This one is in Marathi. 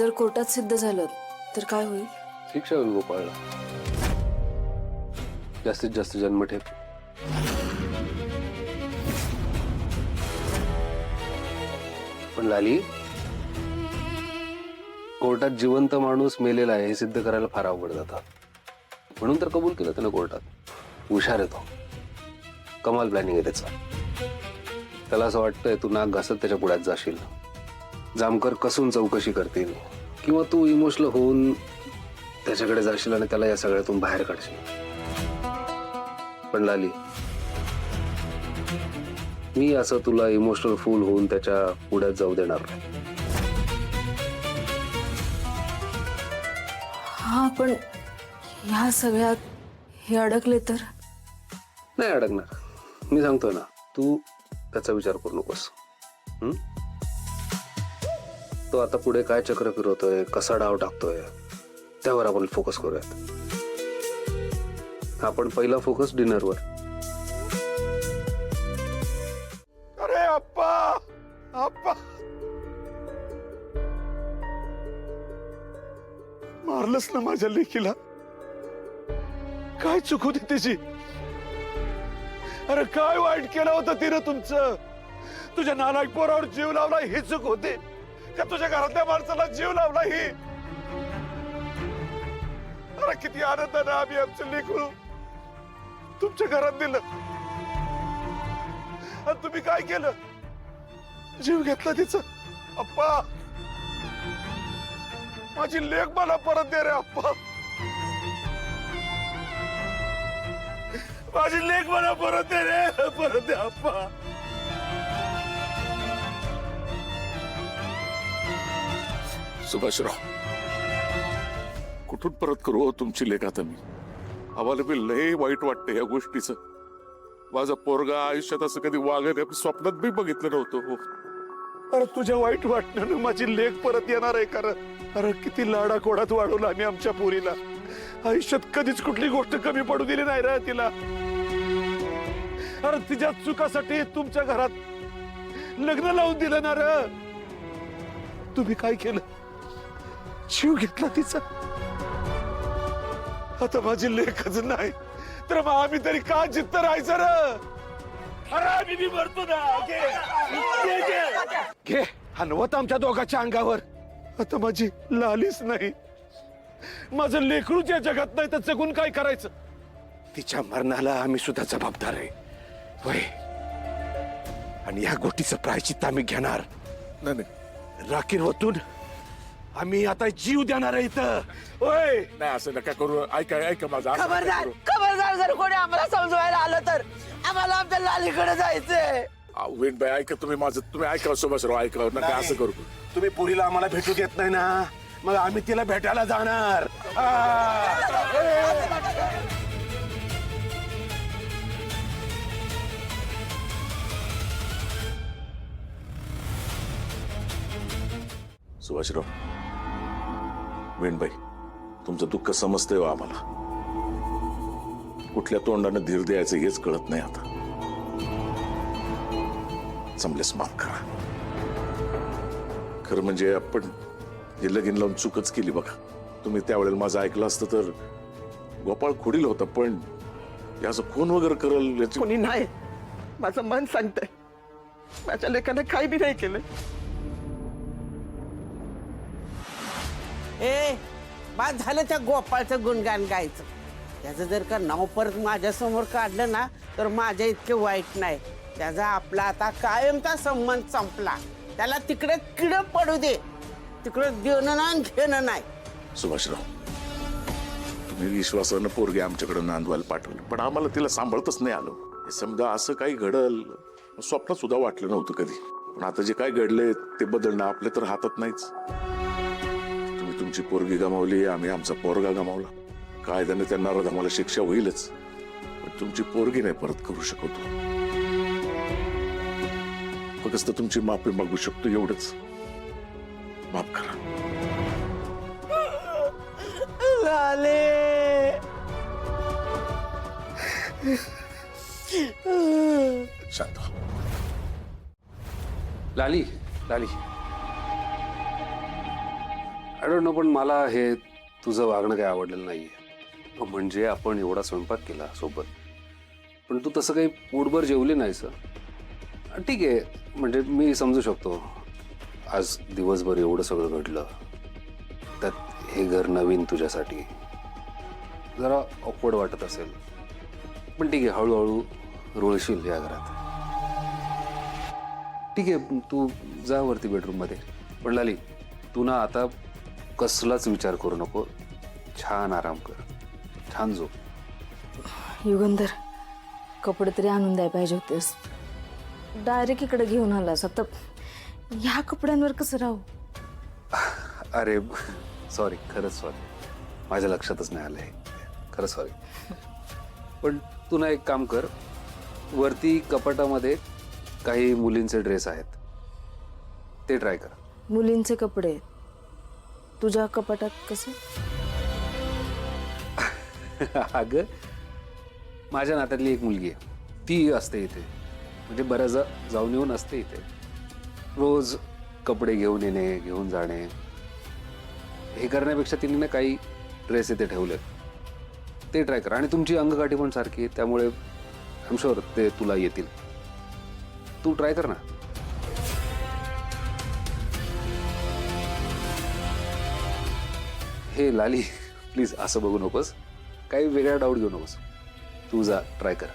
जर कोर्टात सिद्ध झालं तर काय होईल? शिक्षा होईल गोपाळला, जास्तीत जास्त जन्मठेप. पण लाली, कोर्टात जिवंत माणूस मेलेला आहे हे सिद्ध करायला फार अवघड जातं. म्हणून तर कबूल केलं त्यानं कोर्टात. हुशार येतो, कमाल प्लॅनिंग आहे त्याचा. त्याला असं वाटतंय तू नाक घासत त्याच्या पुढ्यात जाशील, जामकर कसून चौकशी करतील, किंवा तू इमोशनल होऊन त्याच्याकडे जाशील आणि त्याला या सगळ्यातून बाहेर काढशील. पण लाली, मी असं तुला इमोशनल फूल होऊन त्याच्या पुढ्यात जाऊ देणार नाही. हा, पण ह्या सगळ्यात हे अडकले तर? नाही अडकणार. मी सांगतोय ना, तू त्याचा विचार करू नकोस. तो आता पुढे काय चक्र फिरवतोय, कसा डाव टाकतोय, त्यावर आपण फोकस करूयात. आपण पहिला फोकस डिनरवर. अरे अप्पा, अप्पा मारलंस ना माझ्या लेकीला. काय चूक होती तिची? अरे काय वाईट केलं होतं तिनं तुमचं? तुझ्या नालायक पोरावर जीव लावला ही चूक होती का तुझ्या घरातल्या माणसाला जीव लावला ही? अरे किती आनंदाने आम्ही आमचं लेकरू तुमच्या घरात दिलं आणि तुम्ही काय केलं? जीव घेतला तिचा. अप्पा, माझी लेक मला परत दे रे अप्पा. माझी लेक मला परत दे रे, परत दे अप्पा. सुभाषराव, कुठून परत करू हो तुमची लेख? आता मी आम्हाला बी लय वाईट वाटतं या गोष्टीचं. माझा पोरगा आयुष्यात असं कधी वागत स्वप्नात बी बघितलं नव्हतं हो. अरे तुझ्या वाईट वाटण्यानं माझी लेक परत येणार आहे कारण? अरे किती लाडाकोडात वाढवलं आम्ही आमच्या पोरीला. आयुष्यात कधीच कुठली गोष्ट कमी पडू दिली नाही रे तिला. अरे तिच्या चुकासाठी तुमच्या घरात लग्न लावून दिलं ना रे. तुम्ही काय केलं? जीव घेतला तिचा. आता माझी लेखच नाही तर मग आम्ही तरी का जिद्द राहायचं रे? अरे आम्ही बी मरतो ना. घे हनवत आमच्या दोघांच्या अंगावर. आता माझी लालीच नाही, माझं लेकरूच या जगात नाही तर जगून काय करायचं? तिच्या मरणाला आम्ही सुद्धा जबाबदार आहे होय. आणि या गोष्टीचं प्रायश्चित्त आम्ही घेणार. नाही राखीर होतून आम्ही आता जीव देणार आहे इथं होय. नाही, असं नका करू. ऐका ऐका माझा. खबरदार खबरदार, जर कोणी आम्हाला समजवायला आलं तर आम्हाला आमच्या लालीकडे जायचंय. वेणबाई ऐका तुम्ही माझं, तुम्ही ऐका सुभाषराव, ऐका नका असं करू. तुम्ही पुरीला आम्हाला भेटू देत नाही ना, मग आम्ही तिला भेटायला जाणार. सुभाषराव, वेणबाई, तुमचं दुःख समजतंय हो आम्हाला. कुठल्या तोंडानं धीर द्यायचं हेच कळत नाही आता. जमलेस माफ करा. खरं म्हणजे आपण हे लगीन लावून चूकच केली बघा. तुम्ही त्यावेळेला माझं ऐकलं असतं तर गोपाळ खोडील होता, पण याचं खून वगैरे करल याची कोणी नाही, माझं मन सांगतंय. माझ्या लेकाने काही बी नाही केलं. ए बाद झालं त्या गोपाळचं गुणगान गायचं. त्याचं जर का नाव परत माझ्या समोर काढलं ना तर माझ्या इतके वाईट नाही. त्याचा आपला आता कायमचा संबंध संपला. त्याला तिकडे किड पडू दे, तिकडे देणं नाही घेणं नाही. सुभाषराव, तुम्ही विश्वासानं पोरगे आमच्याकडे नांदवायला पाठवलं, पण आम्हाला तिला सांभाळतच नाही आलं. हे समजा असं काही घडल स्वप्नात सुद्धा वाटलं नव्हतं कधी. पण आता जे काय घडले ते बदलणं आपल्या तर हातात नाहीच. तुम्ही तुमची पोरगी गमावली, आम्ही आमचा पोरगा गमावला. कायद्याने त्यांना आम्हाला शिक्षा होईलच, पण तुमची पोरगी नाही परत करू शकतो. फक्त तुमची माफी मागू शकतो एवढंच. माफ करा. लाले शांत व्हा. लाली, लाली, आय डोंट नो, पण मला हे तुझं वागणं काही आवडलेलं नाहीये. म्हणजे आपण एवढा स्वयंपाक केला सोबत, पण तू तसं काही पोटभर जेवली नाहीस. ठीक आहे, म्हणजे मी समजू शकतो. आज दिवसभर एवढं सगळं घडलं, त्यात हे घर नवीन तुझ्यासाठी, जरा ऑकवर्ड वाटत असेल. पण ठीक आहे, हळूहळू रुळशील या घरात. ठीक आहे, तू जा वरती बेडरूममध्ये. पण लाली, तू ना आता कसलाच विचार करू नको. छान आराम कर, छान झोप. युगंधर, कपडे तरी आणून द्याय पाहिजे होतेस. डायरेक्ट इकडे घेऊन आलास. आता ह्या कपड्यांवर कसं राहू? अरे सॉरी, खरंच सॉरी, माझ्या लक्षातच नाही आलंय. खरंच सॉरी. पण तू ना एक काम कर, वरती कपाटामध्ये काही मुलींचे ड्रेस आहेत, ते ट्राय कर. मुलींचे कपडे तुझ्या कपाटात कसे? अगं, माझ्या नात्यातली एक मुलगी आहे, ती असते इथे. म्हणजे बऱ्याचदा जाऊन येऊन असते इथे. रोज कपडे घेऊन येणे, घेऊन जाणे, हे करण्यापेक्षा तिने ना काही ड्रेस इथे ठेवलेत, ते ट्राय कर. आणि तुमची अंगकाठी पण सारखी आहे, त्यामुळे आय एम शुअर ते तुला येतील. तू ट्राय कर ना. हे लाली, प्लीज असं बघू नकोस. काही वेगळा डाऊट घेऊ नकोस. तू जा, ट्राय कर.